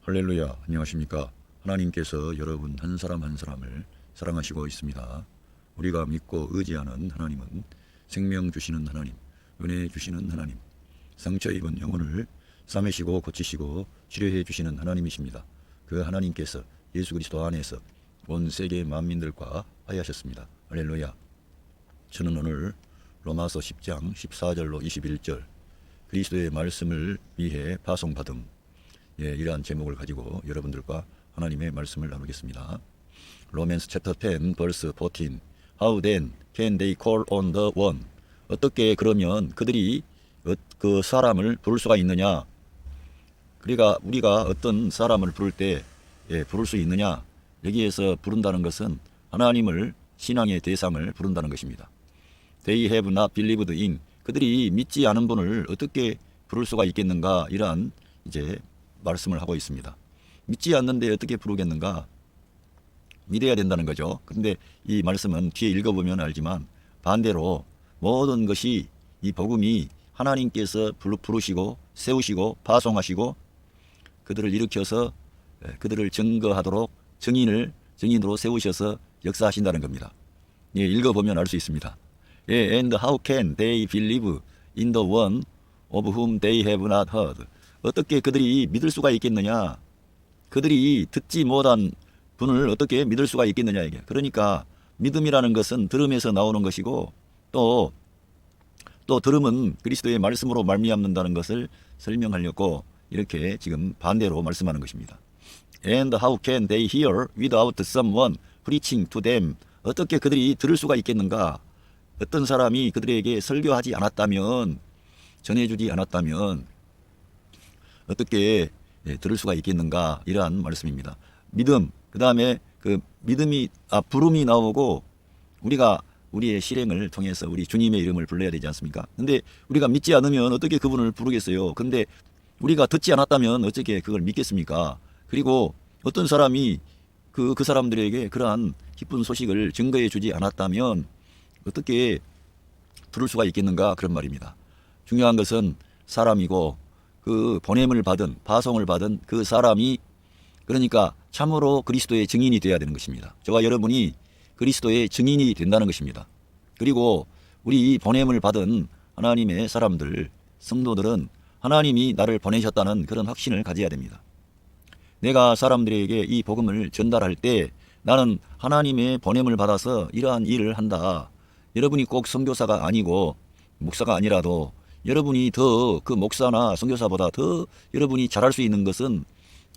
할렐루야, 안녕하십니까. 하나님께서 여러분 한 사람 한 사람을 사랑하시고 있습니다. 우리가 믿고 의지하는 하나님은 생명 주시는 하나님, 은혜 주시는 하나님, 상처 입은 영혼을 싸매시고 고치시고 치료해 주시는 하나님이십니다. 그 하나님께서 예수 그리스도 안에서 온 세계 만민들과 화해하셨습니다. 할렐루야. 저는 오늘 로마서 10장 14절로 21절 그리스도의 말씀을 위해 파송받음, 이러한 제목을 가지고 여러분들과 하나님의 말씀을 나누겠습니다. Romans chapter 10 verse 14. How then can they call on the one? 어떻게 그러면 그들이 그 사람을 부를 수가 있느냐? 그러니까 우리가 어떤 사람을 부를 때 부를 수 있느냐? 여기에서 부른다는 것은 하나님을, 신앙의 대상을 부른다는 것입니다. They have not believed in. 그들이 믿지 않은 분을 어떻게 부를 수가 있겠는가? 이러한 이제 말씀을 하고 있습니다. 믿지 않는데 어떻게 부르겠는가? 믿어야 된다는 거죠. 그런데 이 말씀은 뒤에 읽어보면 알지만 반대로 모든 것이 이 복음이 하나님께서 부르시고 세우시고 파송하시고 그들을 일으켜서 그들을 증거하도록 증인으로 세우셔서 역사하신다는 겁니다. 읽어보면 알 수 있습니다. And how can they believe in the one of whom they have not heard? 어떻게 그들이 믿을 수가 있겠느냐? 그들이 듣지 못한 분을 어떻게 믿을 수가 있겠느냐 이게. 그러니까 믿음이라는 것은 들음에서 나오는 것이고 또 들음은 그리스도의 말씀으로 말미암는다는 것을 설명하려고 이렇게 지금 반대로 말씀하는 것입니다. And how can they hear without someone preaching to them? 어떻게 그들이 들을 수가 있겠는가? 어떤 사람이 그들에게 설교하지 않았다면, 전해주지 않았다면 어떻게 들을 수가 있겠는가? 이러한 말씀입니다. 믿음, 그 다음에 그 믿음이 부름이 나오고 우리가 우리의 실행을 통해서 우리 주님의 이름을 불러야 되지 않습니까? 근데 우리가 믿지 않으면 어떻게 그분을 부르겠어요? 근데 우리가 듣지 않았다면 어떻게 그걸 믿겠습니까? 그리고 어떤 사람이 그 사람들에게 그러한 기쁜 소식을 증거해 주지 않았다면 어떻게 들을 수가 있겠는가? 그런 말입니다. 중요한 것은 사람이고 그 보냄을 받은, 파송을 받은 그 사람이 그러니까 참으로 그리스도의 증인이 되어야 되는 것입니다. 저와 여러분이 그리스도의 증인이 된다는 것입니다. 그리고 우리 보냄을 받은 하나님의 사람들, 성도들은 하나님이 나를 보내셨다는 그런 확신을 가져야 됩니다. 내가 사람들에게 이 복음을 전달할 때 나는 하나님의 보냄을 받아서 이러한 일을 한다. 여러분이 꼭 선교사가 아니고 목사가 아니라도 여러분이 더 그 목사나 선교사보다 더 여러분이 잘할 수 있는 것은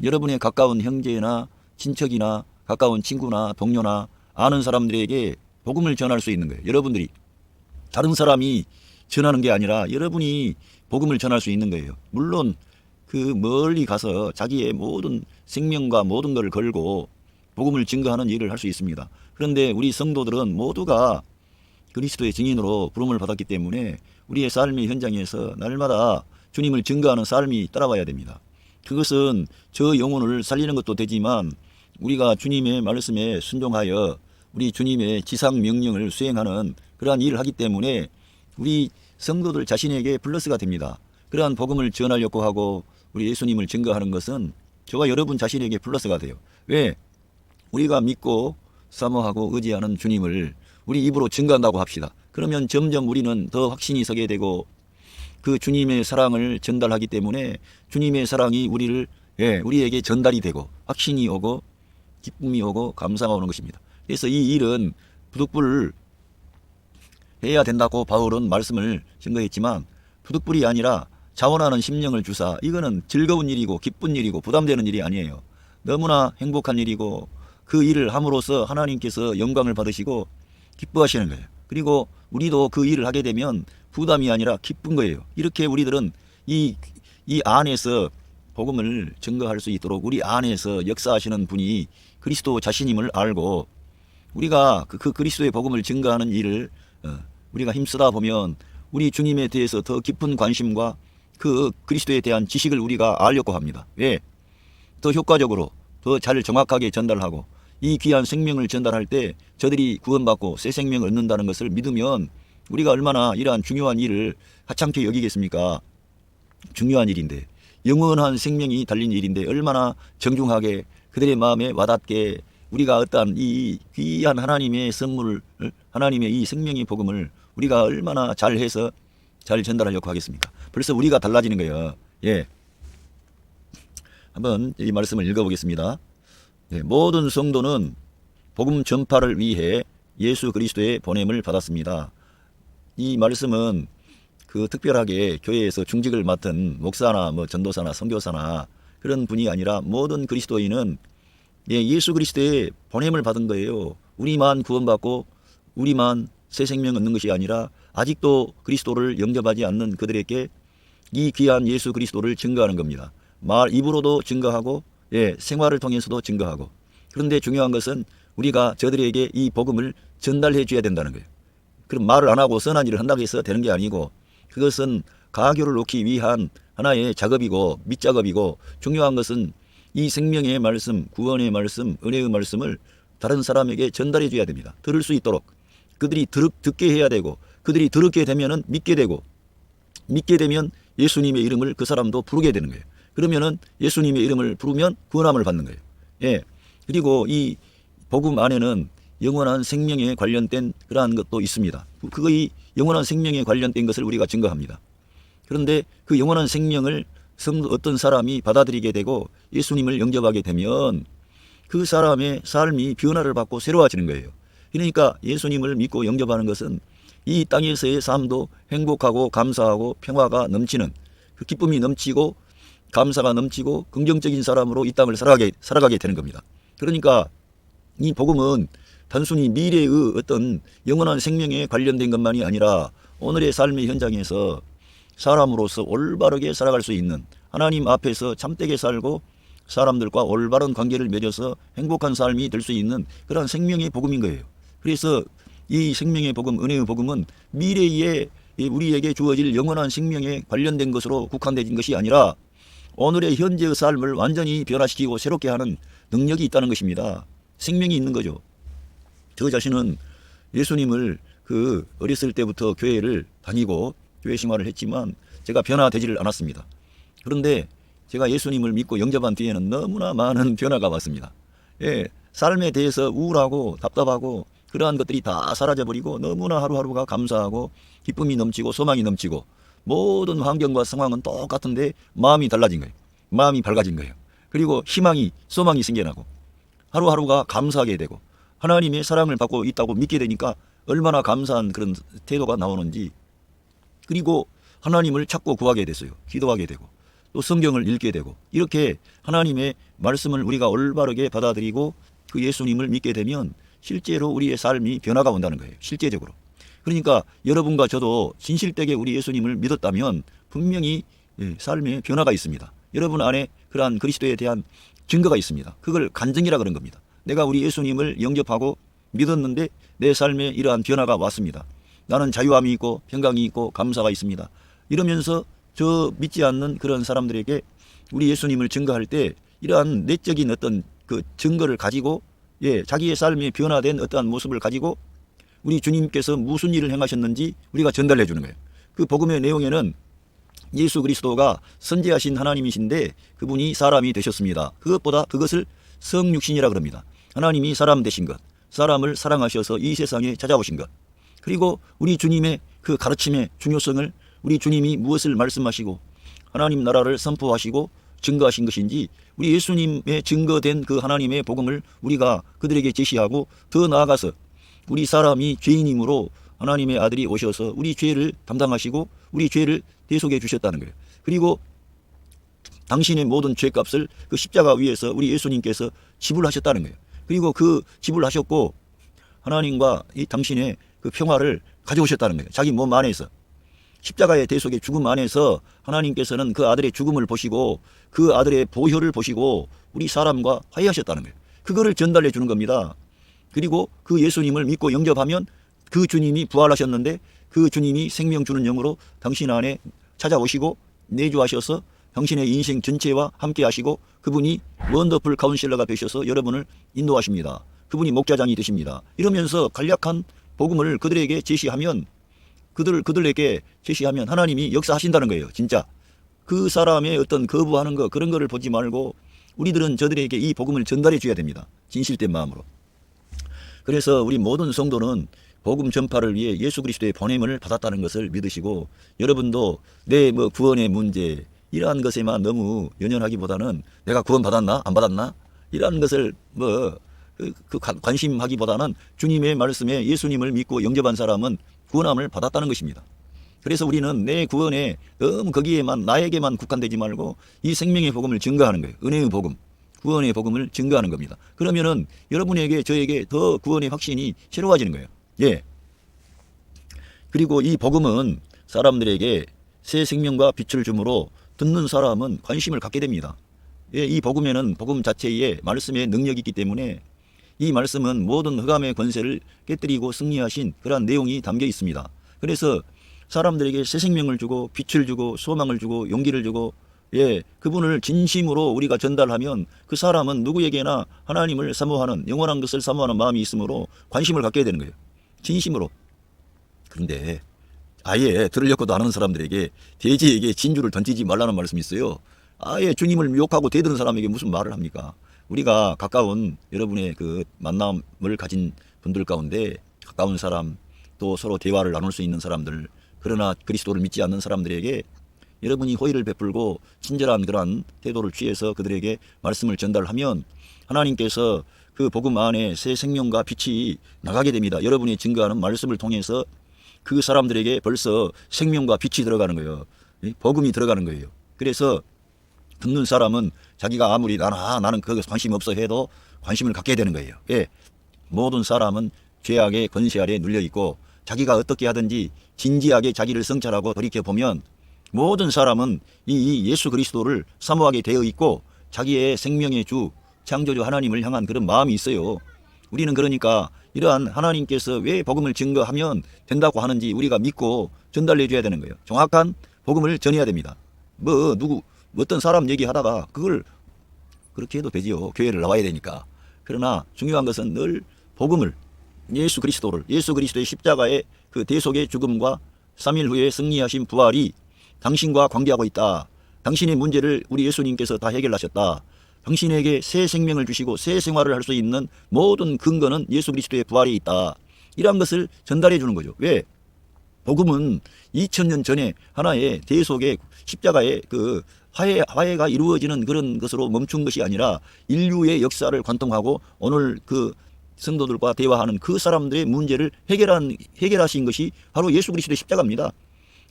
여러분의 가까운 형제나 친척이나 가까운 친구나 동료나 아는 사람들에게 복음을 전할 수 있는 거예요. 여러분들이 다른 사람이 전하는 게 아니라 여러분이 복음을 전할 수 있는 거예요. 물론 그 멀리 가서 자기의 모든 생명과 모든 것을 걸고 복음을 증거하는 일을 할 수 있습니다. 그런데 우리 성도들은 모두가 그리스도의 증인으로 부름을 받았기 때문에 우리의 삶의 현장에서 날마다 주님을 증거하는 삶이 따라와야 됩니다. 그것은 저 영혼을 살리는 것도 되지만 우리가 주님의 말씀에 순종하여 우리 주님의 지상 명령을 수행하는 그러한 일을 하기 때문에 우리 성도들 자신에게 플러스가 됩니다. 그러한 복음을 전하려고 하고 우리 예수님을 증거하는 것은 저와 여러분 자신에게 플러스가 돼요. 왜? 우리가 믿고 사모하고 의지하는 주님을 우리 입으로 증거한다고 합시다. 그러면 점점 우리는 더 확신이 서게 되고 그 주님의 사랑을 전달하기 때문에 주님의 사랑이 우리에게 전달이 되고 확신이 오고 기쁨이 오고 감사가 오는 것입니다. 그래서 이 일은 부득불 해야 된다고 바울은 말씀을 증거했지만 부득불이 아니라 자원하는 심령을 주사 이거는 즐거운 일이고 기쁜 일이고 부담되는 일이 아니에요. 너무나 행복한 일이고 그 일을 함으로써 하나님께서 영광을 받으시고 기뻐하시는 거예요. 그리고 우리도 그 일을 하게 되면 부담이 아니라 기쁜 거예요. 이렇게 우리들은 이 안에서 복음을 증거할 수 있도록 우리 안에서 역사하시는 분이 그리스도 자신임을 알고 우리가 그 그리스도의 복음을 증거하는 일을 우리가 힘쓰다 보면 우리 주님에 대해서 더 깊은 관심과 그 그리스도에 대한 지식을 우리가 알려고 합니다. 왜? 더 효과적으로 더 잘 정확하게 전달하고 이 귀한 생명을 전달할 때 저들이 구원받고 새 생명을 얻는다는 것을 믿으면 우리가 얼마나 이러한 중요한 일을 하찮게 여기겠습니까? 중요한 일인데 영원한 생명이 달린 일인데 얼마나 정중하게 그들의 마음에 와닿게 우리가 어떠한 이 귀한 하나님의 선물을, 하나님의 이 생명의 복음을 우리가 얼마나 잘해서 잘 전달하려고 하겠습니까? 벌써 우리가 달라지는 거예요. 예. 한번 이 말씀을 읽어보겠습니다. 예, 모든 성도는 복음 전파를 위해 예수 그리스도의 보냄을 받았습니다. 이 말씀은 그 특별하게 교회에서 중직을 맡은 목사나 뭐 전도사나 선교사나 그런 분이 아니라 모든 그리스도인은 예수 그리스도의 보냄을 받은 거예요. 우리만 구원받고 우리만 새 생명 얻는 것이 아니라 아직도 그리스도를 영접하지 않는 그들에게 이 귀한 예수 그리스도를 증거하는 겁니다. 말 입으로도 증거하고 생활을 통해서도 증거하고. 그런데 중요한 것은 우리가 저들에게 이 복음을 전달해 줘야 된다는 거예요. 그럼 말을 안 하고 선한 일을 한다고 해서 되는 게 아니고 그것은 가교를 놓기 위한 하나의 작업이고 밑작업이고 중요한 것은 이 생명의 말씀, 구원의 말씀, 은혜의 말씀을 다른 사람에게 전달해 줘야 됩니다. 들을 수 있도록. 그들이 듣게 해야 되고 그들이 들었게 되면은 믿게 되고 믿게 되면 예수님의 이름을 그 사람도 부르게 되는 거예요. 그러면은 예수님의 이름을 부르면 구원함을 받는 거예요. 예. 그리고 이 복음 안에는 영원한 생명에 관련된 그러한 것도 있습니다. 그의 영원한 생명에 관련된 것을 우리가 증거합니다. 그런데 그 영원한 생명을 어떤 사람이 받아들이게 되고 예수님을 영접하게 되면 그 사람의 삶이 변화를 받고 새로워지는 거예요. 그러니까 예수님을 믿고 영접하는 것은 이 땅에서의 삶도 행복하고 감사하고 평화가 넘치는 그 기쁨이 넘치고 감사가 넘치고 긍정적인 사람으로 이 땅을 살아가게 되는 겁니다. 그러니까 이 복음은 단순히 미래의 어떤 영원한 생명에 관련된 것만이 아니라 오늘의 삶의 현장에서 사람으로서 올바르게 살아갈 수 있는 하나님 앞에서 참되게 살고 사람들과 올바른 관계를 맺어서 행복한 삶이 될 수 있는 그런 생명의 복음인 거예요. 그래서 이 생명의 복음, 은혜의 복음은 미래에 우리에게 주어질 영원한 생명에 관련된 것으로 국한된 것이 아니라 오늘의 현재의 삶을 완전히 변화시키고 새롭게 하는 능력이 있다는 것입니다. 생명이 있는 거죠. 저 자신은 예수님을 어렸을 때부터 교회를 다니고 교회 생활을 했지만 제가 변화되지를 않았습니다. 그런데 제가 예수님을 믿고 영접한 뒤에는 너무나 많은 변화가 왔습니다. 삶에 대해서 우울하고 답답하고 그러한 것들이 다 사라져버리고 너무나 하루하루가 감사하고 기쁨이 넘치고 소망이 넘치고 모든 환경과 상황은 똑같은데 마음이 달라진 거예요. 마음이 밝아진 거예요. 그리고 희망이 소망이 생겨나고 하루하루가 감사하게 되고 하나님의 사랑을 받고 있다고 믿게 되니까 얼마나 감사한 그런 태도가 나오는지 그리고 하나님을 찾고 구하게 됐어요. 기도하게 되고 또 성경을 읽게 되고 이렇게 하나님의 말씀을 우리가 올바르게 받아들이고 그 예수님을 믿게 되면 실제로 우리의 삶이 변화가 온다는 거예요. 실제적으로. 그러니까 여러분과 저도 진실되게 우리 예수님을 믿었다면 분명히 삶에 변화가 있습니다. 여러분 안에 그러한 그리스도에 대한 증거가 있습니다. 그걸 간증이라 그런 겁니다. 내가 우리 예수님을 영접하고 믿었는데 내 삶에 이러한 변화가 왔습니다. 나는 자유함이 있고 평강이 있고 감사가 있습니다. 이러면서 저 믿지 않는 그런 사람들에게 우리 예수님을 증거할 때 이러한 내적인 어떤 그 증거를 가지고 자기의 삶에 변화된 어떠한 모습을 가지고 우리 주님께서 무슨 일을 행하셨는지 우리가 전달해 주는 거예요. 그 복음의 내용에는 예수 그리스도가 선지하신 하나님이신데 그분이 사람이 되셨습니다. 그것을 성육신이라 그럽니다. 하나님이 사람 되신 것, 사람을 사랑하셔서 이 세상에 찾아오신 것, 그리고 우리 주님의 그 가르침의 중요성을 우리 주님이 무엇을 말씀하시고 하나님 나라를 선포하시고 증거하신 것인지 우리 예수님의 증거된 그 하나님의 복음을 우리가 그들에게 제시하고 더 나아가서 우리 사람이 죄인이므로 하나님의 아들이 오셔서 우리 죄를 담당하시고 우리 죄를 대속해 주셨다는 거예요. 그리고 당신의 모든 죄값을 그 십자가 위에서 우리 예수님께서 지불하셨다는 거예요. 그리고 그 지불하셨고 하나님과 이 당신의 그 평화를 가져오셨다는 거예요. 자기 몸 안에서. 십자가의 대속의 죽음 안에서 하나님께서는 그 아들의 죽음을 보시고 그 아들의 보혈을 보시고 우리 사람과 화해하셨다는 거예요. 그거를 전달해 주는 겁니다. 그리고 그 예수님을 믿고 영접하면 그 주님이 부활하셨는데 그 주님이 생명 주는 영으로 당신 안에 찾아오시고 내주하셔서 당신의 인생 전체와 함께 하시고 그분이 원더풀 카운실러가 되셔서 여러분을 인도하십니다. 그분이 목자장이 되십니다. 이러면서 간략한 복음을 그들에게 제시하면 그들에게 제시하면 하나님이 역사하신다는 거예요. 진짜 그 사람의 어떤 거부하는 거 그런 거를 보지 말고 우리들은 저들에게 이 복음을 전달해 줘야 됩니다. 진실된 마음으로. 그래서 우리 모든 성도는 복음 전파를 위해 예수 그리스도의 보냄을 받았다는 것을 믿으시고, 여러분도 내 구원의 문제 이러한 것에만 너무 연연하기보다는 내가 구원 받았나 안 받았나 이러한 것을 관심하기보다는 주님의 말씀에 예수님을 믿고 영접한 사람은 구원함을 받았다는 것입니다. 그래서 우리는 내 구원에 너무 거기에만 나에게만 국한되지 말고 이 생명의 복음을 증거하는 거예요. 은혜의 복음, 구원의 복음을 증거하는 겁니다. 그러면은 여러분에게 저에게 더 구원의 확신이 새로워지는 거예요. 예. 그리고 이 복음은 사람들에게 새 생명과 빛을 주므로 듣는 사람은 관심을 갖게 됩니다. 예, 이 복음에는 복음 자체의 말씀의 능력이 있기 때문에 이 말씀은 모든 흑암의 권세를 깨뜨리고 승리하신 그러한 내용이 담겨 있습니다. 그래서 사람들에게 새 생명을 주고 빛을 주고 소망을 주고 용기를 주고, 예, 그분을 진심으로 우리가 전달하면 그 사람은 누구에게나 하나님을 사모하는, 영원한 것을 사모하는 마음이 있으므로 관심을 갖게 되는 거예요. 진심으로. 그런데 아예 들으려고도 안 하는 사람들에게 돼지에게 진주를 던지지 말라는 말씀이 있어요. 아예 주님을 미혹하고 대드는 사람에게 무슨 말을 합니까? 우리가 가까운 여러분의 그 만남을 가진 분들 가운데 가까운 사람, 또 서로 대화를 나눌 수 있는 사람들, 그러나 그리스도를 믿지 않는 사람들에게 여러분이 호의를 베풀고 친절한 그러한 태도를 취해서 그들에게 말씀을 전달하면 하나님께서 그 복음 안에 새 생명과 빛이 나가게 됩니다. 여러분이 증거하는 말씀을 통해서 그 사람들에게 벌써 생명과 빛이 들어가는 거예요. 복음이 들어가는 거예요. 그래서 듣는 사람은 자기가 아무리 나는 거기에 관심 없어 해도 관심을 갖게 되는 거예요. 예. 모든 사람은 죄악의 권세 아래 눌려 있고 자기가 어떻게 하든지 진지하게 자기를 성찰하고 돌이켜보면 모든 사람은 이 예수 그리스도를 사모하게 되어 있고 자기의 생명의 주, 창조주 하나님을 향한 그런 마음이 있어요. 우리는 그러니까 이러한 하나님께서 왜 복음을 증거하면 된다고 하는지 우리가 믿고 전달해 줘야 되는 거예요. 정확한 복음을 전해야 됩니다. 어떤 사람 얘기하다가 그걸 그렇게 해도 되지요. 교회를 나와야 되니까. 그러나 중요한 것은 늘 복음을, 예수 그리스도의 십자가의 그 대속의 죽음과 3일 후에 승리하신 부활이 당신과 관계하고 있다. 당신의 문제를 우리 예수님께서 다 해결하셨다. 당신에게 새 생명을 주시고 새 생활을 할 수 있는 모든 근거는 예수 그리스도의 부활에 있다. 이러한 것을 전달해 주는 거죠. 왜? 복음은 2000년 전에 하나의 대속의 십자가의 그 화해가 이루어지는 그런 것으로 멈춘 것이 아니라 인류의 역사를 관통하고 오늘 그 성도들과 대화하는 그 사람들의 문제를 해결하신 것이 바로 예수 그리스도의 십자가입니다.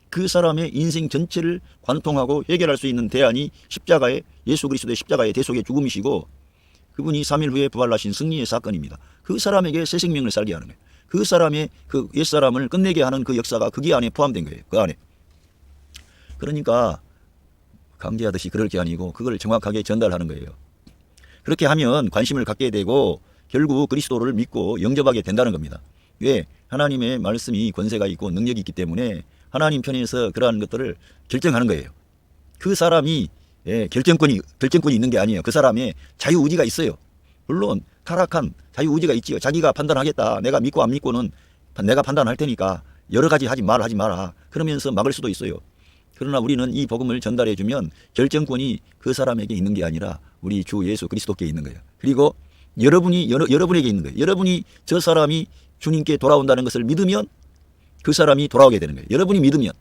그 사람의 인생 전체를 관통하고 해결할 수 있는 대안이 예수 그리스도의 십자가의 대속의 죽음이시고, 그분이 3일 후에 부활하신 승리의 사건입니다. 그 사람에게 새 생명을 살게 하는 거예요. 그 사람의 그 옛사람을 끝내게 하는 그 역사가 거기 안에 포함된 거예요. 그 안에. 그러니까 강제하듯이 그럴 게 아니고 그걸 정확하게 전달하는 거예요. 그렇게 하면 관심을 갖게 되고 결국 그리스도를 믿고 영접하게 된다는 겁니다. 왜? 하나님의 말씀이 권세가 있고 능력이 있기 때문에 하나님 편에서 그러한 것들을 결정하는 거예요. 그 사람이 결정권이 있는 게 아니에요. 그 사람의 자유의지가 있어요. 물론 타락한 자유의지가 있지요. 자기가 판단하겠다. 내가 믿고 안 믿고는 내가 판단할 테니까 여러 가지 하지 마라. 그러면서 막을 수도 있어요. 그러나 우리는 이 복음을 전달해 주면 결정권이 그 사람에게 있는 게 아니라 우리 주 예수 그리스도께 있는 거예요. 그리고 여러분에게 있는 거예요. 여러분이 저 사람이 주님께 돌아온다는 것을 믿으면 그 사람이 돌아오게 되는 거예요. 여러분이 믿으면.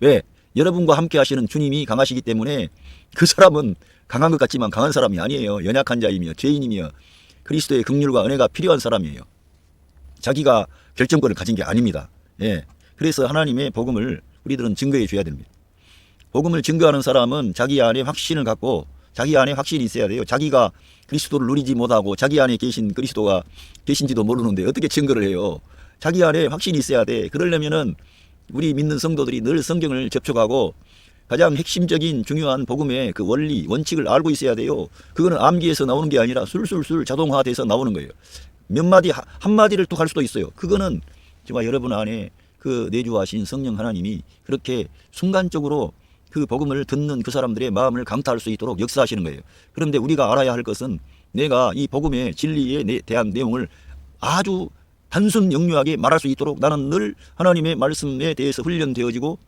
왜? 여러분과 함께 하시는 주님이 강하시기 때문에 그 사람은 강한 것 같지만 강한 사람이 아니에요. 연약한 자이며 죄인이며 그리스도의 긍휼과 은혜가 필요한 사람이에요. 자기가 결정권을 가진 게 아닙니다. 예. 그래서 하나님의 복음을 우리들은 증거해 줘야 됩니다. 복음을 증거하는 사람은 자기 안에 확신을 갖고 자기 안에 확신이 있어야 돼요. 자기가 그리스도를 누리지 못하고 자기 안에 계신 그리스도가 계신지도 모르는데 어떻게 증거를 해요? 자기 안에 확신이 있어야 돼. 그러려면은 우리 믿는 성도들이 늘 성경을 접촉하고 가장 핵심적인 중요한 복음의 그 원리, 원칙을 알고 있어야 돼요. 그거는 암기에서 나오는 게 아니라 술술술 자동화돼서 나오는 거예요. 몇 마디, 한마디를 또 할 수도 있어요. 그거는 정말 여러분 안에 그 내주하신 성령 하나님이 그렇게 순간적으로 그 복음을 듣는 그 사람들의 마음을 강타할 수 있도록 역사하시는 거예요. 그런데 우리가 알아야 할 것은 내가 이 복음의 진리에 대한 내용을 아주 단순 영유하게 말할 수 있도록 나는 늘 하나님의 말씀에 대해서 훈련되어지고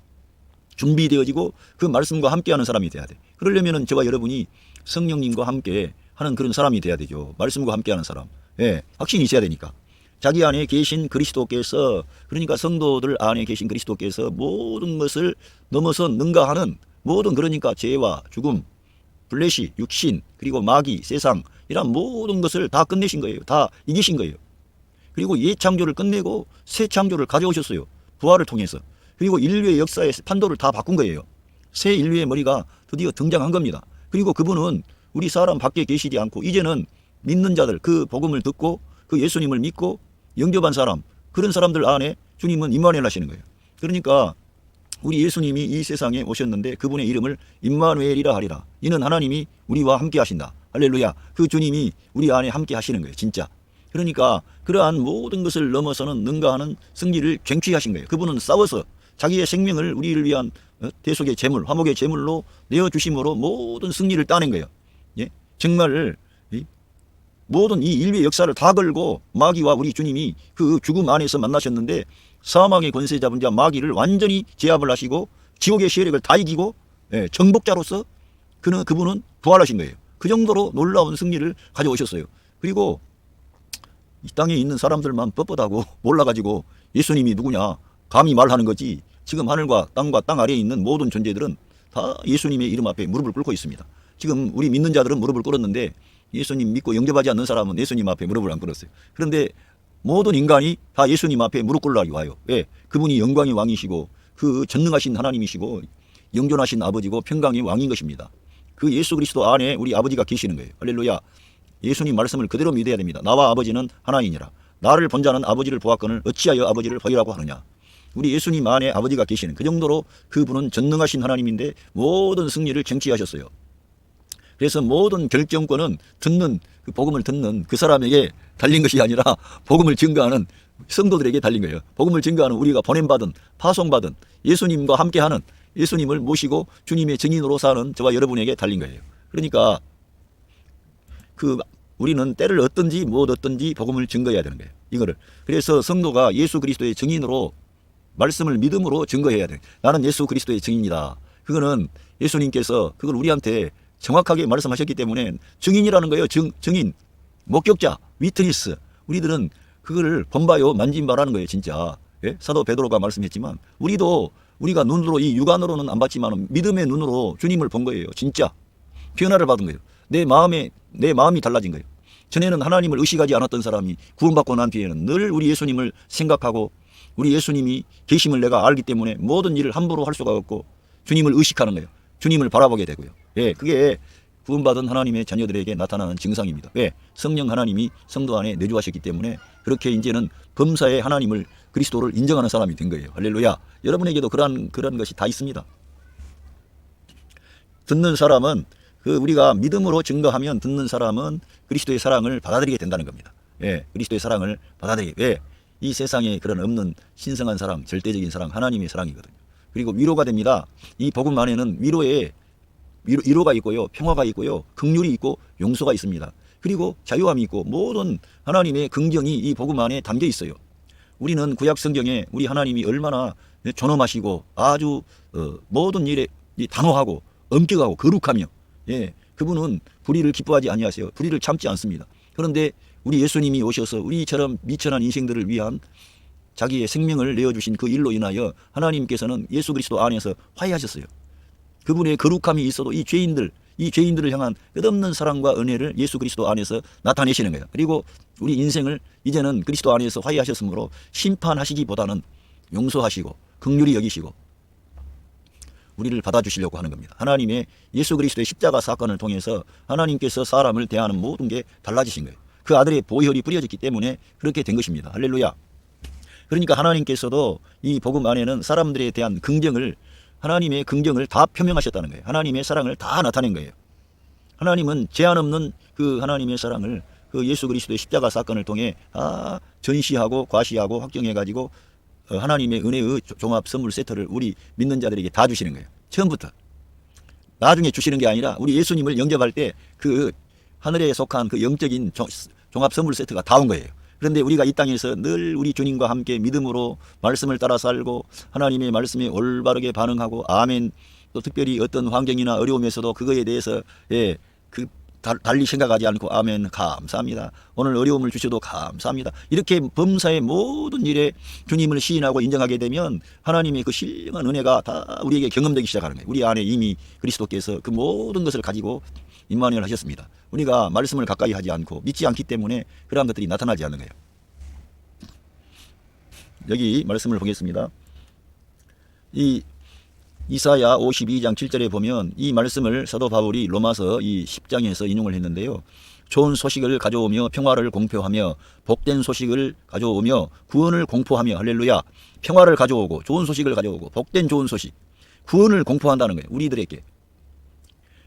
준비되어지고 그 말씀과 함께하는 사람이 돼야 돼. 그러려면은 저와 여러분이 성령님과 함께 하는 그런 사람이 돼야 되죠. 말씀과 함께하는 사람. 예, 확신이 있어야 되니까. 자기 안에 계신 그리스도께서, 그러니까 성도들 안에 계신 그리스도께서 모든 것을 넘어서 능가하는 모든, 그러니까 죄와 죽음, 블레시, 육신, 그리고 마귀, 세상, 이런 모든 것을 다 끝내신 거예요. 다 이기신 거예요. 그리고 옛 창조를 끝내고 새 창조를 가져오셨어요. 부활을 통해서. 그리고 인류의 역사의 판도를 다 바꾼 거예요. 새 인류의 머리가 드디어 등장한 겁니다. 그리고 그분은 우리 사람 밖에 계시지 않고 이제는 믿는 자들, 그 복음을 듣고 그 예수님을 믿고 영접한 사람, 그런 사람들 안에 주님은 임마누엘 하시는 거예요. 그러니까 우리 예수님이 이 세상에 오셨는데 그분의 이름을 임마누엘이라 하리라. 이는 하나님이 우리와 함께 하신다. 할렐루야. 그 주님이 우리 안에 함께 하시는 거예요. 진짜. 그러니까 그러한 모든 것을 넘어서는 능가하는 승리를 쟁취하신 거예요. 그분은 싸워서 자기의 생명을 우리를 위한 대속의 제물, 화목의 제물로 내어주심으로 모든 승리를 따낸 거예요. 예? 정말 모든 이 인류의 역사를 다 걸고 마귀와 우리 주님이 그 죽음 안에서 만나셨는데 사망의 권세 잡은 자 마귀를 완전히 제압을 하시고 지옥의 세력을 다 이기고 정복자로서 그분은 부활하신 거예요. 그 정도로 놀라운 승리를 가져오셨어요. 그리고 이 땅에 있는 사람들만 뻣뻣하고 몰라가지고 예수님이 누구냐 감히 말하는 거지, 지금 하늘과 땅 아래에 있는 모든 존재들은 다 예수님의 이름 앞에 무릎을 꿇고 있습니다. 지금 우리 믿는 자들은 무릎을 꿇었는데 예수님 믿고 영접하지 않는 사람은 예수님 앞에 무릎을 안 꿇었어요. 그런데 모든 인간이 다 예수님 앞에 무릎 꿇으라고 와요. 왜? 그분이 영광의 왕이시고 그 전능하신 하나님이시고 영존하신 아버지고 평강의 왕인 것입니다. 그 예수 그리스도 안에 우리 아버지가 계시는 거예요. 할렐루야. 예수님 말씀을 그대로 믿어야 됩니다. 나와 아버지는 하나이니라. 나를 본 자는 아버지를 보았거늘 어찌하여 아버지를 버리라고 하느냐. 우리 예수님 안에 아버지가 계시는, 그 정도로 그분은 전능하신 하나님인데 모든 승리를 쟁취하셨어요. 그래서 모든 결정권은 그 복음을 듣는 그 사람에게 달린 것이 아니라 복음을 증거하는 성도들에게 달린 거예요. 복음을 증거하는 우리가 보냄받은, 파송받은 예수님과 함께하는, 예수님을 모시고 주님의 증인으로 사는 저와 여러분에게 달린 거예요. 그러니까 우리는 때를 얻든지 못 얻든지 복음을 증거해야 되는 거예요. 이거를. 그래서 성도가 예수 그리스도의 증인으로 말씀을 믿음으로 증거해야 돼요. 나는 예수 그리스도의 증인이다. 그거는 예수님께서 그걸 우리한테 정확하게 말씀하셨기 때문에 증인이라는 거예요. 증인, 목격자, 위트니스. 우리들은 그걸 본바요 만진 바라는 거예요. 진짜. 예? 사도 베드로가 말씀했지만 우리가 눈으로, 이 육안으로는 안 봤지만 믿음의 눈으로 주님을 본 거예요. 진짜 변화를 받은 거예요. 내 마음이 달라진 거예요. 전에는 하나님을 의식하지 않았던 사람이 구원받고 난 뒤에는 늘 우리 예수님을 생각하고 우리 예수님이 계심을 내가 알기 때문에 모든 일을 함부로 할 수가 없고 주님을 의식하는 거예요. 주님을 바라보게 되고요. 예, 그게 구원받은 하나님의 자녀들에게 나타나는 증상입니다. 왜? 성령 하나님이 성도 안에 내주하셨기 때문에 그렇게 이제는 범사의 하나님을, 그리스도를 인정하는 사람이 된 거예요. 할렐루야. 여러분에게도 그런 것이 다 있습니다. 듣는 사람은, 우리가 믿음으로 증거하면 듣는 사람은 그리스도의 사랑을 받아들이게 된다는 겁니다. 예, 그리스도의 사랑을 받아들이게. 왜? 이 세상에 그런 없는 신성한 사랑, 절대적인 사랑, 하나님의 사랑이거든요. 그리고 위로가 됩니다. 이 복음 안에는 위로가 있고요, 평화가 있고요, 긍휼이 있고 용서가 있습니다. 그리고 자유함이 있고 모든 하나님의 긍정이 이 복음 안에 담겨 있어요. 우리는 구약 성경에 우리 하나님이 얼마나 존엄하시고 아주 모든 일에 단호하고 엄격하고 거룩하며, 예, 그분은 불의를 기뻐하지 아니하세요. 불의를 참지 않습니다. 그런데 우리 예수님이 오셔서 우리처럼 미천한 인생들을 위한 자기의 생명을 내어주신 그 일로 인하여 하나님께서는 예수 그리스도 안에서 화해하셨어요. 그분의 거룩함이 있어도 이 죄인들을 향한 끝없는 사랑과 은혜를 예수 그리스도 안에서 나타내시는 거예요. 그리고 우리 인생을 이제는 그리스도 안에서 화해하셨으므로 심판하시기보다는 용서하시고 긍휼히 여기시고 우리를 받아주시려고 하는 겁니다. 하나님의 예수 그리스도의 십자가 사건을 통해서 하나님께서 사람을 대하는 모든 게 달라지신 거예요. 그 아들의 보혈이 뿌려졌기 때문에 그렇게 된 것입니다. 할렐루야. 그러니까 하나님께서도 이 복음 안에는 사람들에 대한 하나님의 긍정을 다 표명하셨다는 거예요. 하나님의 사랑을 다 나타낸 거예요. 하나님은 제한 없는 그 하나님의 사랑을 그 예수 그리스도의 십자가 사건을 통해 다 전시하고 과시하고 확정해가지고 하나님의 은혜의 종합 선물 세트를 우리 믿는 자들에게 다 주시는 거예요. 처음부터. 나중에 주시는 게 아니라 우리 예수님을 영접할 때 그 하늘에 속한 그 영적인 종합 선물 세트가 다 온 거예요. 그런데 우리가 이 땅에서 늘 우리 주님과 함께 믿음으로 말씀을 따라 살고 하나님의 말씀에 올바르게 반응하고 아멘, 또 특별히 어떤 환경이나 어려움에서도 그거에 대해서 달리 생각하지 않고 아멘 감사합니다. 오늘 어려움을 주셔도 감사합니다. 이렇게 범사의 모든 일에 주님을 시인하고 인정하게 되면 하나님의 그 신령한 은혜가 다 우리에게 경험되기 시작하는 거예요. 우리 안에 이미 그리스도께서 그 모든 것을 가지고 임마누엘 하셨습니다. 우리가 말씀을 가까이 하지 않고 믿지 않기 때문에 그러한 것들이 나타나지 않는 거예요. 여기 말씀을 보겠습니다. 이 이사야 52장 7절에 보면 이 말씀을 사도 바울이 로마서 이 10장에서 인용을 했는데요. 좋은 소식을 가져오며 평화를 공표하며 복된 소식을 가져오며 구원을 공포하며 할렐루야. 평화를 가져오고 좋은 소식을 가져오고 복된 좋은 소식, 구원을 공포한다는 거예요. 우리들에게.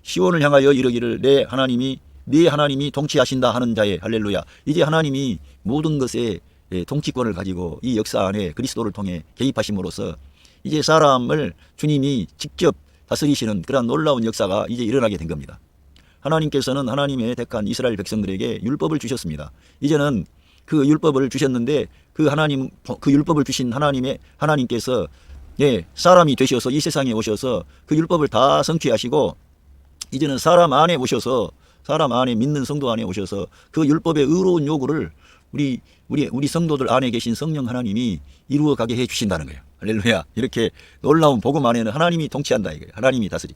시온을 향하여 이르기를 내 하나님이 통치하신다 하는 자의 할렐루야. 이제 하나님이 모든 것에 통치권을 가지고 이 역사 안에 그리스도를 통해 개입하심으로써 이제 사람을 주님이 직접 다스리시는 그런 놀라운 역사가 이제 일어나게 된 겁니다. 하나님께서는 하나님의 택한 이스라엘 백성들에게 율법을 주셨습니다. 이제는 그 율법을 주셨는데 그 율법을 주신 하나님께서 사람이 되셔서 이 세상에 오셔서 그 율법을 다 성취하시고 이제는 사람 안에 오셔서 사람 안에 믿는 성도 안에 오셔서 그 율법의 의로운 요구를 우리 성도들 안에 계신 성령 하나님이 이루어 가게 해 주신다는 거예요. 할렐루야. 이렇게 놀라운 복음 안에는 하나님이 통치한다 이거예요. 하나님이 다스리.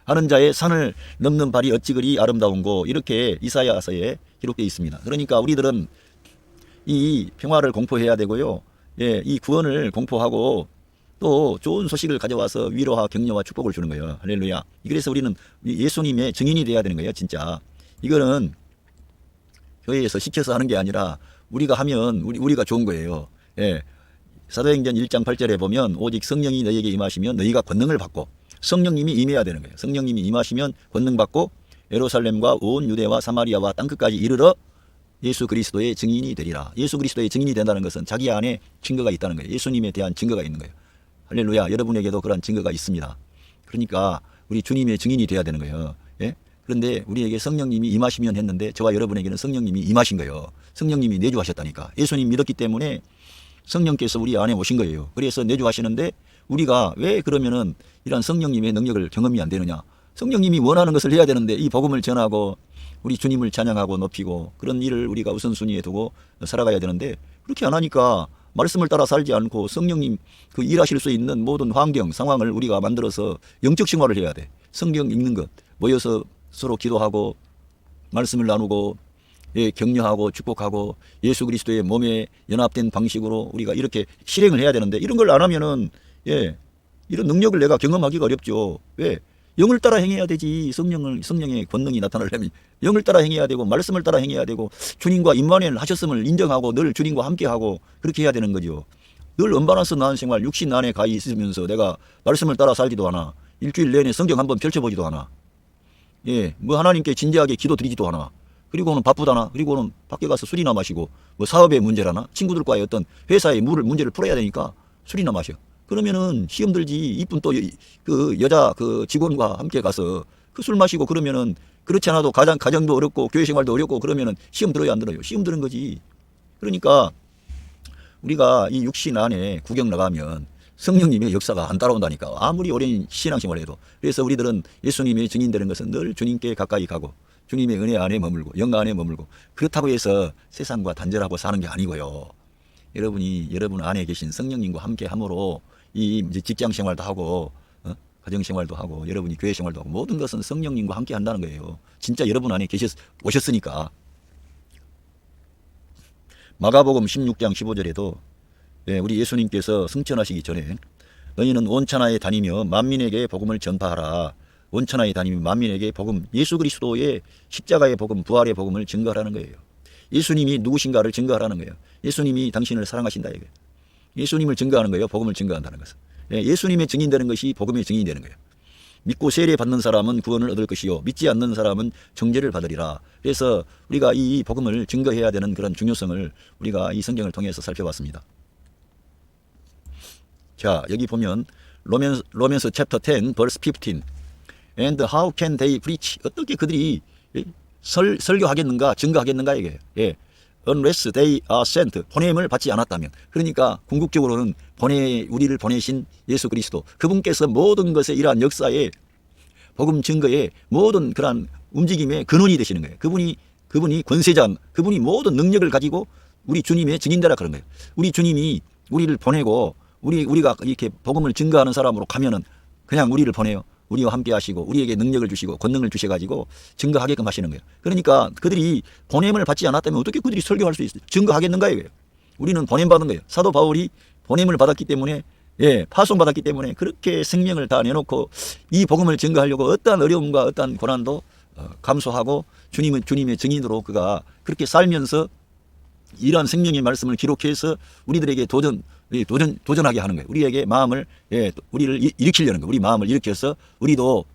하는 자의 산을 넘는 발이 어찌 그리 아름다운고 이렇게 이사야서에 기록되어 있습니다. 그러니까 우리들은 이 평화를 공포해야 되고요. 이 구원을 공포하고 또 좋은 소식을 가져와서 위로와 격려와 축복을 주는 거예요. 할렐루야. 그래서 우리는 예수님의 증인이 돼야 되는 거예요. 진짜. 이거는 교회에서 시켜서 하는 게 아니라 우리가 하면 우리가 좋은 거예요. 사도행전 1장 8절에 보면 오직 성령이 너희에게 임하시면 너희가 권능을 받고 성령님이 임해야 되는 거예요. 성령님이 임하시면 권능 받고 예루살렘과 온 유대와 사마리아와 땅끝까지 이르러 예수 그리스도의 증인이 되리라. 예수 그리스도의 증인이 된다는 것은 자기 안에 증거가 있다는 거예요. 예수님에 대한 증거가 있는 거예요. 할렐루야. 여러분에게도 그런 증거가 있습니다. 그러니까 우리 주님의 증인이 돼야 되는 거예요. 그런데 우리에게 성령님이 임하시면 했는데 저와 여러분에게는 성령님이 임하신 거예요. 성령님이 내주하셨다니까. 예수님 믿었기 때문에 성령께서 우리 안에 오신 거예요. 그래서 내주하시는데 우리가 왜 그러면은 이런 성령님의 능력을 경험이 안 되느냐. 성령님이 원하는 것을 해야 되는데 이 복음을 전하고 우리 주님을 찬양하고 높이고 그런 일을 우리가 우선순위에 두고 살아가야 되는데 그렇게 안 하니까 말씀을 따라 살지 않고 성령님 그 일하실 수 있는 모든 환경 상황을 우리가 만들어서 영적 생활을 해야 돼. 성경 읽는 것, 모여서 서로 기도하고 말씀을 나누고 격려하고 축복하고 예수 그리스도의 몸에 연합된 방식으로 우리가 이렇게 실행을 해야 되는데 이런 걸 안 하면은 이런 능력을 내가 경험하기가 어렵죠. 왜? 영을 따라 행해야 되지. 성령의 권능이 나타나려면 영을 따라 행해야 되고 말씀을 따라 행해야 되고 주님과 임마누엘 하셨음을 인정하고 늘 주님과 함께하고 그렇게 해야 되는 거죠. 늘 언밸런스 나은 생활 육신 안에 가 있으면서 내가 말씀을 따라 살지도 않아. 일주일 내내 성경 한번 펼쳐보지도 않아. 뭐 하나님께 진지하게 기도드리지도 않아. 그리고는 바쁘다나. 그리고는 밖에 가서 술이나 마시고 뭐 사업의 문제라나 친구들과의 어떤 회사의 문제를 풀어야 되니까 술이나 마셔. 그러면은 시험 들지. 이쁜 또 그 여자 그 직원과 함께 가서 그 술 마시고 그러면은 그렇지 않아도 가정도 어렵고 교회 생활도 어렵고 그러면은 시험 들어요 안 들어요? 시험 드는 거지. 그러니까 우리가 이 육신 안에 구경 나가면 성령님의 역사가 안 따라온다니까. 아무리 오랜 신앙생활을 해도. 그래서 우리들은 예수님의 증인되는 것은 늘 주님께 가까이 가고 주님의 은혜 안에 머물고 영가 안에 머물고 그렇다고 해서 세상과 단절하고 사는 게 아니고요. 여러분 안에 계신 성령님과 함께 함으로 이 직장 생활도 하고 가정 생활도 하고 여러분이 교회 생활도 하고 모든 것은 성령님과 함께 한다는 거예요. 진짜 여러분 안에 오셨으니까. 마가복음 16장 15절에도 우리 예수님께서 승천하시기 전에 너희는 온 천하에 다니며 만민에게 복음을 전파하라. 온 천하에 다니며 만민에게 복음, 예수 그리스도의 십자가의 복음, 부활의 복음을 증거하라는 거예요. 예수님이 누구신가를 증거하라는 거예요. 예수님이 당신을 사랑하신다 이거예요. 예수님을 증거하는 거예요. 복음을 증거한다는 것은. 예수님의 증인되는 것이 복음의 증인이 되는 거예요. 믿고 세례 받는 사람은 구원을 얻을 것이요 믿지 않는 사람은 정죄를 받으리라. 그래서 우리가 이 복음을 증거해야 되는 그런 중요성을 우리가 이 성경을 통해서 살펴봤습니다. 자, 여기 보면 로맨스 챕터 10 verse 15 And how can they preach? 어떻게 그들이 설교하겠는가 증거하겠는가 이게 unless they are sent. 보냄을 받지 않았다면. 그러니까 궁극적으로는 우리를 보내신 예수 그리스도, 그분께서 모든 것에 이러한 역사에 복음 증거의 모든 그러한 움직임의 근원이 되시는 거예요. 그분이 권세자, 그분이 모든 능력을 가지고 우리 주님의 증인되라 그런 거예요. 우리 주님이 우리를 보내고 우리가 이렇게 복음을 증거하는 사람으로 가면은 그냥 우리를 보내요. 우리와 함께 하시고 우리에게 능력을 주시고 권능을 주셔가지고 증거하게끔 하시는 거예요. 그러니까 그들이 보냄을 받지 않았다면 어떻게 그들이 설교할 수 있어요? 증거하겠는가요? 우리는 보냄받은 거예요. 사도 바울이 보냄을 받았기 때문에, 파송받았기 때문에 그렇게 생명을 다 내놓고 이 복음을 증거하려고 어떠한 어려움과 어떠한 고난도 감수하고 주님의 증인으로 그가 그렇게 살면서 이러한 생명의 말씀을 기록해서 우리들에게 도전하게 하는 거예요. 우리에게 마음을, 우리를 일으키려는 거예요. 우리 마음을 일으켜서 우리도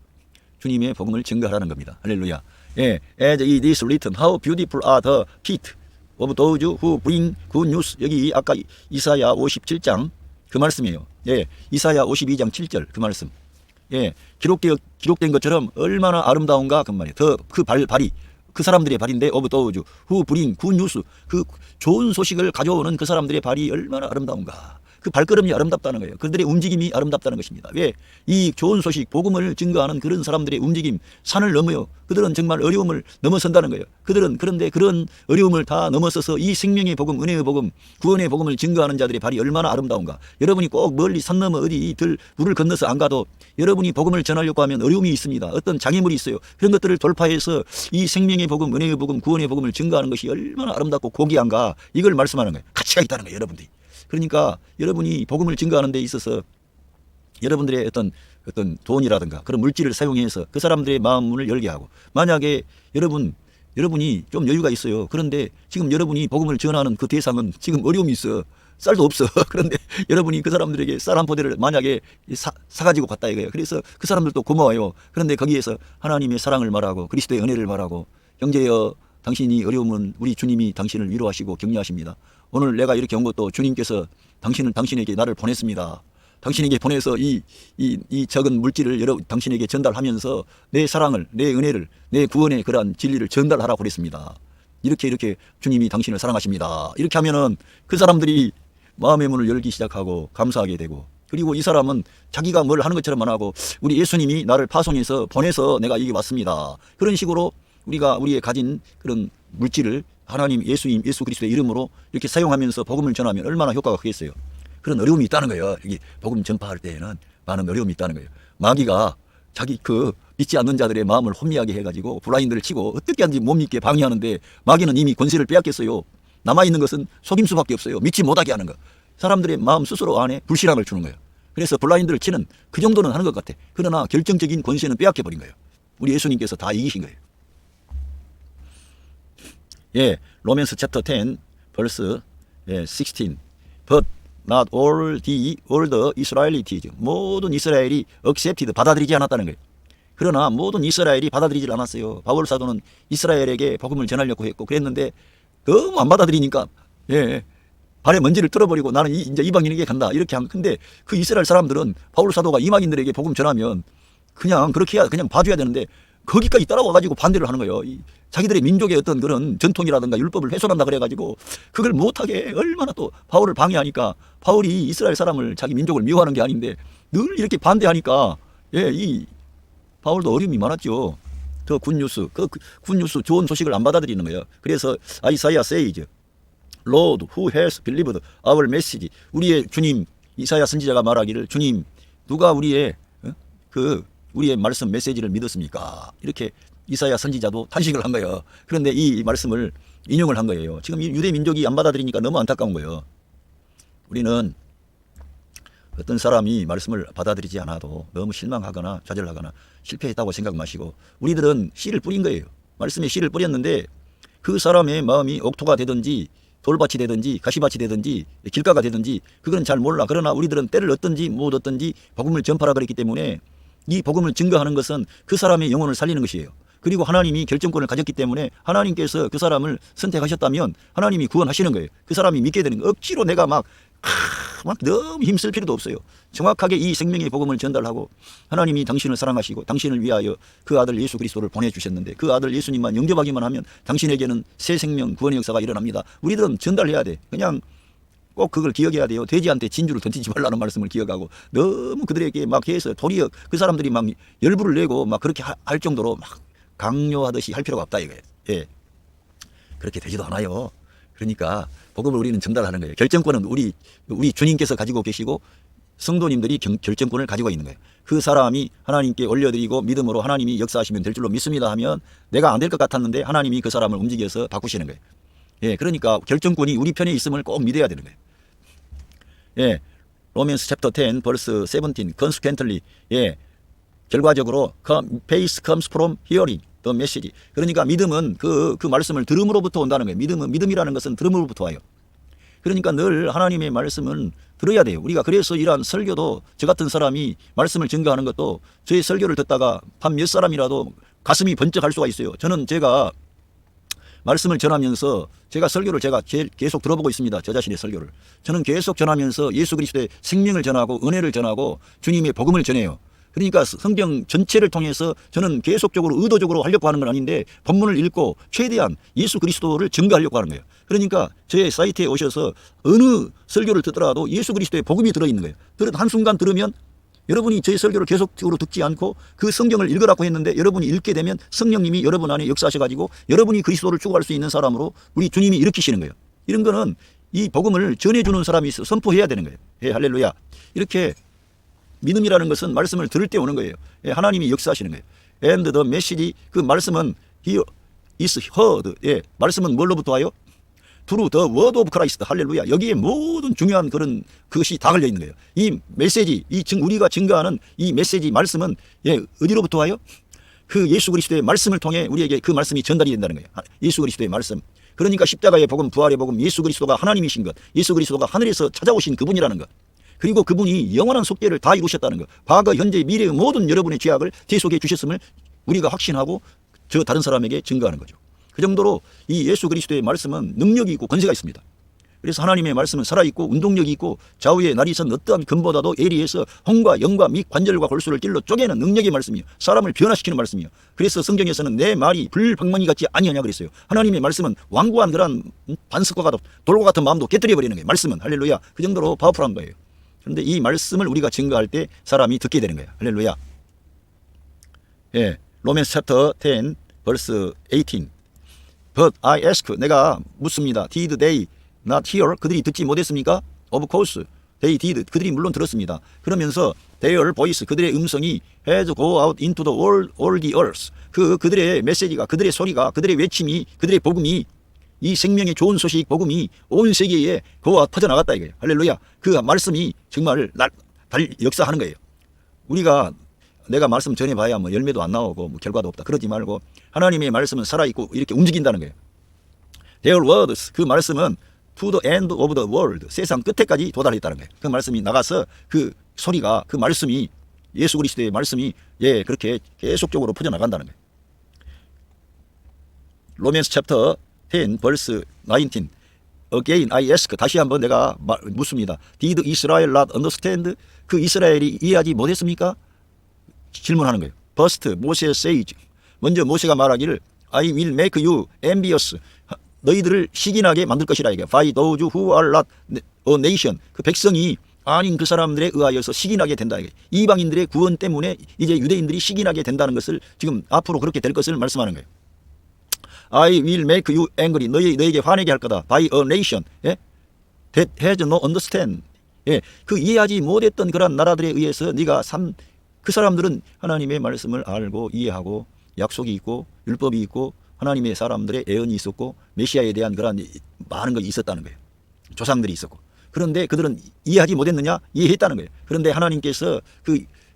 주님의 복음을 증거하라는 겁니다. 할렐루야. As it is written, how beautiful are the feet of those who bring good news. 여기 아까 이사야 57장 그 말씀이에요. 이사야 52장 7절 그 말씀. 기록된 것처럼 얼마나 아름다운가 그 말이에요. 그 발이 그 사람들의 발인데, of those who bring good news, 그 좋은 소식을 가져오는 그 사람들의 발이 얼마나 아름다운가. 그 발걸음이 아름답다는 거예요. 그들의 움직임이 아름답다는 것입니다. 왜? 이 좋은 소식, 복음을 증거하는 그런 사람들의 움직임, 산을 넘어요. 그들은 정말 어려움을 넘어선다는 거예요. 그런데 그런 어려움을 다 넘어서서 이 생명의 복음, 은혜의 복음, 구원의 복음을 증거하는 자들의 발이 얼마나 아름다운가. 여러분이 꼭 멀리 산 넘어 어디 물을 건너서 안 가도 여러분이 복음을 전하려고 하면 어려움이 있습니다. 어떤 장애물이 있어요. 그런 것들을 돌파해서 이 생명의 복음, 은혜의 복음, 구원의 복음을 증거하는 것이 얼마나 아름답고 고귀한가. 이걸 말씀하는 거예요. 가치가 있다는 거예요, 여러분들이. 그러니까 여러분이 복음을 증거하는 데 있어서 여러분들의 어떤 돈이라든가 그런 물질을 사용해서 그 사람들의 마음 문을 열게 하고, 만약에 여러분이 좀 여유가 있어요. 그런데 지금 여러분이 복음을 전하는 그 대상은 지금 어려움이 있어. 쌀도 없어. 그런데 여러분이 그 사람들에게 쌀 한 포대를 만약에 사가지고 갔다 이거예요. 그래서 그 사람들도 고마워요. 그런데 거기에서 하나님의 사랑을 말하고 그리스도의 은혜를 말하고, 형제여 당신이 어려우면 우리 주님이 당신을 위로하시고 격려하십니다. 오늘 내가 이렇게 온 것도 주님께서 당신에게 나를 보냈습니다. 당신에게 보내서 이 적은 물질을 당신에게 전달하면서 내 사랑을, 내 은혜를, 내 구원의 그러한 진리를 전달하라고 그랬습니다. 이렇게 주님이 당신을 사랑하십니다. 이렇게 하면은 그 사람들이 마음의 문을 열기 시작하고 감사하게 되고, 그리고 이 사람은 자기가 뭘 하는 것처럼만 하고 우리 예수님이 나를 파송해서 보내서 내가 이게 왔습니다. 그런 식으로 우리의 가진 그런 물질을 하나님 예수 그리스도의 이름으로 이렇게 사용하면서 복음을 전하면 얼마나 효과가 크겠어요. 그런 어려움이 있다는 거예요. 여기 복음 전파할 때에는 많은 어려움이 있다는 거예요. 마귀가 자기 믿지 않는 자들의 마음을 혼미하게 해가지고 블라인드를 치고 어떻게 하는지 못 믿게 방해하는데, 마귀는 이미 권세를 빼앗겼어요. 남아있는 것은 속임수밖에 없어요. 믿지 못하게 하는 거. 사람들의 마음 스스로 안에 불신앙을 주는 거예요. 그래서 블라인드를 치는 그 정도는 하는 것 같아. 그러나 결정적인 권세는 빼앗겨버린 거예요. 우리 예수님께서 다 이기신 거예요. 로맨스 챕터 10 verse 16. But not all the Israelites, 모든 이스라엘이 accepted, 받아들이지 않았다는 거예요. 그러나 모든 이스라엘이 받아들이질 않았어요. 바울 사도는 이스라엘에게 복음을 전하려고 했고 그랬는데 너무 안 받아들이니까 발에 먼지를 털어버리고 나는 이제 이방인에게 간다 이렇게 한. 근데 그 이스라엘 사람들은 바울 사도가 이방인들에게 복음 전하면 그냥 그렇게 해야, 그냥 봐줘야 되는데 거기까지 따라와가지고 반대를 하는 거예요. 자기들의 민족의 어떤 그런 전통이라든가 율법을 훼손한다 그래가지고 그걸 못하게 얼마나 또 바울을 방해하니까, 바울이 이스라엘 사람을 자기 민족을 미워하는 게 아닌데 늘 이렇게 반대하니까 이 바울도 어려움이 많았죠. 저 굿뉴스, 굿뉴스 좋은 소식을 안 받아들이는 거예요. 그래서 이사야 says, Lord who has believed our message. 우리의 주님, 이사야 선지자가 말하기를, 주님 누가 우리의 말씀 메시지를 믿었습니까? 이렇게 이사야 선지자도 탄식을 한 거예요. 그런데 이 말씀을 인용을 한 거예요. 지금 이 유대 민족이 안 받아들이니까 너무 안타까운 거예요. 우리는 어떤 사람이 말씀을 받아들이지 않아도 너무 실망하거나 좌절하거나 실패했다고 생각 마시고, 우리들은 씨를 뿌린 거예요. 말씀에 씨를 뿌렸는데 그 사람의 마음이 옥토가 되든지 돌밭이 되든지 가시밭이 되든지 길가가 되든지 그건 잘 몰라. 그러나 우리들은 때를 얻든지 못 얻든지 복음을 전파하라 그랬기 때문에 이 복음을 증거하는 것은 그 사람의 영혼을 살리는 것이에요. 그리고 하나님이 결정권을 가졌기 때문에 하나님께서 그 사람을 선택하셨다면 하나님이 구원하시는 거예요. 그 사람이 믿게 되는 거예요. 억지로 내가 막 너무 힘쓸 필요도 없어요. 정확하게 이 생명의 복음을 전달하고 하나님이 당신을 사랑하시고 당신을 위하여 그 아들 예수 그리스도를 보내주셨는데 그 아들 예수님만 영접하기만 하면 당신에게는 새 생명 구원의 역사가 일어납니다. 우리들은 전달해야 돼. 그냥 꼭 그걸 기억해야 돼요. 돼지한테 진주를 던지지 말라는 말씀을 기억하고 너무 그들에게 막 해서 도리어 그 사람들이 막 열불을 내고 막 그렇게 할 정도로 막 강요하듯이 할 필요가 없다 이거예요. 예. 그렇게 되지도 않아요. 그러니까 복음을 우리는 전달하는 거예요. 결정권은 우리 주님께서 가지고 계시고 성도님들이 결정권을 가지고 있는 거예요. 그 사람이 하나님께 올려드리고 믿음으로 하나님이 역사하시면 될 줄로 믿습니다 하면 내가 안 될 것 같았는데 하나님이 그 사람을 움직여서 바꾸시는 거예요. 예, 그러니까 결정권이 우리 편에 있음을 꼭 믿어야 되는 거예요. 예, 로맨스 챕터 10 벌스 17 consequently 예, 결과적으로 faith comes from hearing the message. 그러니까 믿음은 그 말씀을 들음으로부터 온다는 거예요. 믿음이라는 것은 들음으로부터 와요. 그러니까 늘 하나님의 말씀은 들어야 돼요. 우리가 그래서 이러한 설교도 저 같은 사람이 말씀을 증거하는 것도 저의 설교를 듣다가 한 몇 사람이라도 가슴이 번쩍할 수가 있어요. 저는 제가 말씀을 전하면서 제가 설교를 제가 계속 들어보고 있습니다. 저 자신의 설교를. 저는 계속 전하면서 예수 그리스도의 생명을 전하고 은혜를 전하고 주님의 복음을 전해요. 그러니까 성경 전체를 통해서 저는 계속적으로 의도적으로 하려고 하는 건 아닌데 본문을 읽고 최대한 예수 그리스도를 증거하려고 하는 거예요. 그러니까 저의 사이트에 오셔서 어느 설교를 듣더라도 예수 그리스도의 복음이 들어있는 거예요. 한순간 들으면 여러분이 저의 설교를 계속적으로 듣지 않고 그 성경을 읽으라고 했는데 여러분이 읽게 되면 성령님이 여러분 안에 역사하셔가지고 여러분이 그리스도를 추구할 수 있는 사람으로 우리 주님이 일으키시는 거예요. 이런 거는 이 복음을 전해주는 사람이 있어 선포해야 되는 거예요. 예, 할렐루야. 이렇게 믿음이라는 것은 말씀을 들을 때 오는 거예요. 예, 하나님이 역사하시는 거예요. And the message, 그 말씀은 he is heard. 예, 말씀은 뭘로부터 와요? through the word of Christ. 할렐루야. 여기에 모든 중요한 그것이 다 걸려 있는 거예요. 이 메시지, 우리가 증거하는 이 메시지 말씀은 예, 어디로부터 와요? 그 예수 그리스도의 말씀을 통해 우리에게 그 말씀이 전달이 된다는 거예요. 예수 그리스도의 말씀. 그러니까 십자가의 복음, 부활의 복음, 예수 그리스도가 하나님이신 것, 예수 그리스도가 하늘에서 찾아오신 그분이라는 것. 그리고 그분이 영원한 속죄를 다 이루셨다는 것. 과거, 현재, 미래의 모든 여러분의 죄악을 대속해 주셨음을 우리가 확신하고 저 다른 사람에게 증거하는 거죠. 그 정도로 이 예수 그리스도의 말씀은 능력이 있고 권세가 있습니다. 그래서 하나님의 말씀은 살아있고 운동력이 있고 좌우에 날이 선 어떠한 금보다도 예리해서 홍과 영과 및 관절과 골수를 찔러 쪼개는 능력의 말씀이요. 사람을 변화시키는 말씀이요. 그래서 성경에서는 내 말이 불방망이 같지 아니하냐 그랬어요. 하나님의 말씀은 완고한 그런 반석과 같은 돌과 같은 마음도 깨뜨려 버리는 거예요. 말씀은 할렐루야. 그 정도로 파워풀한 거예요. 그런데 이 말씀을 우리가 증거할 때 사람이 듣게 되는 거예요. 할렐루야. 예, 로맨스 챕터 10 벌스 18 But I ask, 내가 묻습니다. Did they not hear? 그들이 듣지 못했습니까? Of course, they did. 그들이 물론 들었습니다. 그러면서 their voice, 그들의 음성이 has go out into the world, all the earth. 그들의 메시지가, 그들의 소리가, 그들의 외침이, 그들의 복음이, 이 생명의 좋은 소식 복음이 온 세계에 퍼져나갔다 이거예요. 할렐루야. 그 말씀이 정말 역사하는 거예요. 내가 말씀 전해봐야 뭐 열매도 안 나오고 뭐 결과도 없다. 그러지 말고 하나님의 말씀은 살아있고 이렇게 움직인다는 거예요. Their words, 그 말씀은 to the end of the world, 세상 끝에까지 도달했다는 거예요. 그 말씀이 나가서 그 소리가, 그 말씀이, 예수 그리스도의 말씀이 예, 그렇게 계속적으로 퍼져나간다는 거예요. 로맨스 챕터 10 벌스 19 Again I ask, 다시 한번 내가 묻습니다. Did Israel not understand? 그 이스라엘이 이해하지 못했습니까? 질문하는 거예요. First, Moses says, 먼저 모세가 말하기를 I will make you envious. 너희들을 시기나게 만들 것이라 이게. By those who are not a nation. 그 백성이 아닌 그 사람들에 의하여서 시기나게 된다 이게. 이방인들의 구원 때문에 이제 유대인들이 시기나게 된다는 것을 지금 앞으로 그렇게 될 것을 말씀하는 거예요. I will make you angry. 너희에게 화내게 할 거다. By a nation. 예? That has no understand. 예, 그 이해하지 못했던 그런 나라들에 의해서 네가 그 사람들은 하나님의 말씀을 알고 이해하고 약속이 있고 율법이 있고 하나님의 사람들의 예언이 있었고 메시아에 대한 그런 많은 것이 있었다는 거예요. 조상들이 있었고. 그런데 그들은 이해하지 못했느냐? 이해했다는 거예요. 그런데 하나님께서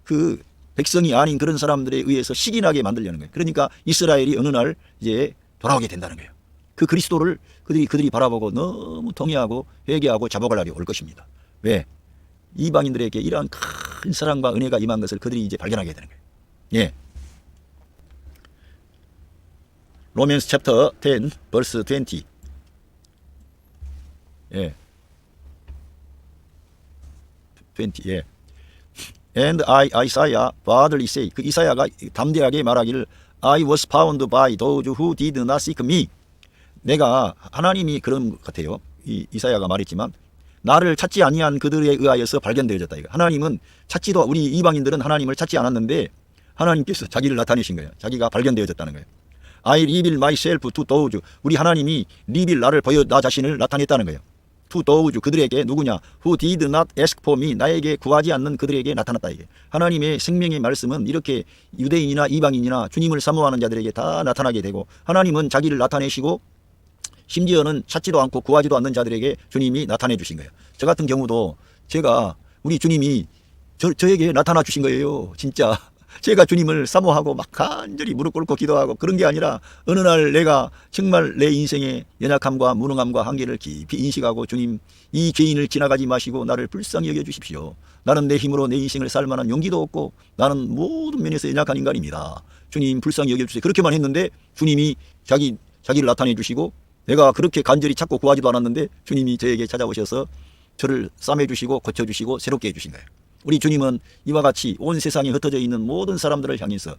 그 백성이 아닌 그런 사람들에 의해서 시기나게 만들려는 거예요. 그러니까 이스라엘이 어느 날 이제 돌아오게 된다는 거예요. 그 그리스도를 그들이 바라보고 너무 동의하고 회개하고 자복을 하려 올 것입니다. 왜? 이방인들에게 이러한 큰 사랑과 은혜가 임한 것을 그들이 이제 발견하게 되는 거예요. 예. 로맨스 챕터 10 verse 20. 예. 20. 예. And Isaiah boldly say. 그 이사야가 담대하게 말하기를 I was found by those who did not seek me. 내가 하나님이 그런 것 같아요. 이사야가 말했지만 나를 찾지 아니한 그들에 의하여서 발견되어졌다. 이거. 하나님은 찾지도 우리 이방인들은 하나님을 찾지 않았는데 하나님께서 자기를 나타내신 거예요. 자기가 발견되어졌다는 거예요. I reveal myself to those. 우리 하나님이 리빌 나를 보여 나 자신을 나타냈다는 거예요. To those 그들에게 누구냐? Who did not ask for me. 나에게 구하지 않는 그들에게 나타났다. 이게. 하나님의 생명의 말씀은 이렇게 유대인이나 이방인이나 주님을 사모하는 자들에게 다 나타나게 되고 하나님은 자기를 나타내시고 심지어는 찾지도 않고 구하지도 않는 자들에게 주님이 나타내 주신 거예요. 저 같은 경우도 제가 우리 주님이 저에게 나타나 주신 거예요. 진짜 제가 주님을 사모하고 막 간절히 무릎 꿇고 기도하고 그런 게 아니라 어느 날 내가 정말 내 인생의 연약함과 무능함과 한계를 깊이 인식하고 주님 이 죄인을 지나가지 마시고 나를 불쌍히 여겨주십시오. 나는 내 힘으로 내 인생을 살 만한 용기도 없고 나는 모든 면에서 연약한 인간입니다. 주님 불쌍히 여겨주세요. 그렇게만 했는데 주님이 자기를 나타내 주시고 내가 그렇게 간절히 찾고 구하지도 않았는데 주님이 저에게 찾아오셔서 저를 싸매주시고 고쳐주시고 새롭게 해주신 거예요. 우리 주님은 이와 같이 온 세상에 흩어져 있는 모든 사람들을 향해서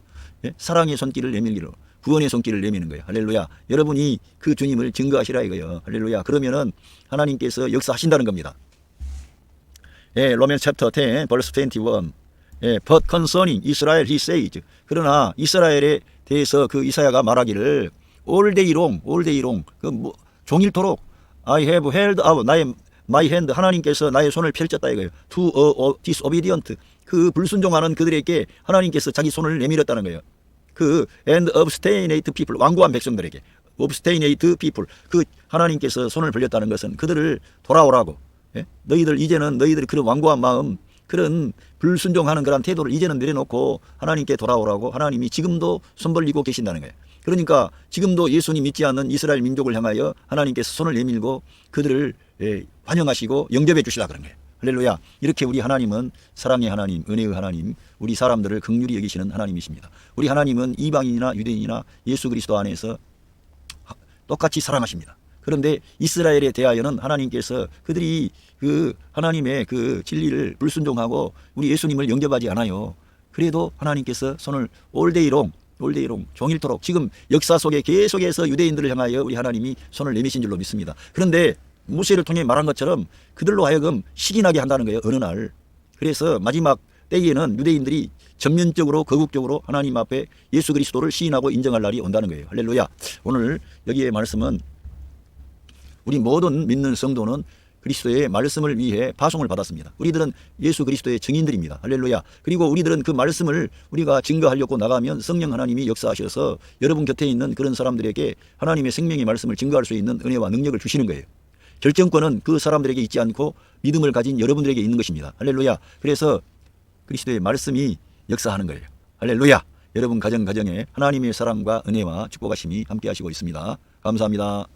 사랑의 손길을 내밀기로 구원의 손길을 내미는 거예요. 할렐루야. 여러분이 그 주님을 증거하시라 이거예요. 할렐루야. 그러면은 하나님께서 역사하신다는 겁니다. 예, 로맨스 챕터 10 verse 21. 예, but concerning Israel he says. 그러나 이스라엘에 대해서 그 이사야가 말하기를 all day long 종일토록 I have held out my hand. 하나님께서 나의 손을 펼쳤다 이거예요. To a disobedient. 그 불순종하는 그들에게 하나님께서 자기 손을 내밀었다는 거예요. 그 and obstinate people. 완고한 백성들에게. obstinate people. 그 하나님께서 손을 벌렸다는 것은 그들을 돌아오라고. 예? 이제는 너희들 그런 완고한 마음, 그런 불순종하는 그런 태도를 이제는 내려놓고 하나님께 돌아오라고 하나님이 지금도 손 벌리고 계신다는 거예요. 그러니까 지금도 예수님 믿지 않는 이스라엘 민족을 향하여 하나님께서 손을 내밀고 그들을 환영하시고 영접해 주시라 그런 거예요. 할렐루야. 이렇게 우리 하나님은 사랑의 하나님, 은혜의 하나님, 우리 사람들을 긍휼히 여기시는 하나님이십니다. 우리 하나님은 이방인이나 유대인이나 예수 그리스도 안에서 똑같이 사랑하십니다. 그런데 이스라엘에 대하여는 하나님께서 그들이 그 하나님의 그 진리를 불순종하고 우리 예수님을 영접하지 않아요. 그래도 하나님께서 손을 all day long 종일토록 지금 역사 속에 계속해서 유대인들을 향하여 우리 하나님이 손을 내미신 줄로 믿습니다. 그런데 모세를 통해 말한 것처럼 그들로 하여금 시기나게 한다는 거예요. 어느 날. 그래서 마지막 때에는 유대인들이 전면적으로 거국적으로 하나님 앞에 예수 그리스도를 시인하고 인정할 날이 온다는 거예요. 할렐루야. 오늘 여기에 말씀은 우리 모든 믿는 성도는 그리스도의 말씀을 위해 파송을 받았습니다. 우리들은 예수 그리스도의 증인들입니다. 할렐루야. 그리고 우리들은 그 말씀을 우리가 증거하려고 나가면 성령 하나님이 역사하셔서 여러분 곁에 있는 그런 사람들에게 하나님의 생명의 말씀을 증거할 수 있는 은혜와 능력을 주시는 거예요. 결정권은 그 사람들에게 있지 않고 믿음을 가진 여러분들에게 있는 것입니다. 할렐루야. 그래서 그리스도의 말씀이 역사하는 거예요. 할렐루야. 여러분 가정에 하나님의 사랑과 은혜와 축복하심이 함께 하시고 있습니다. 감사합니다.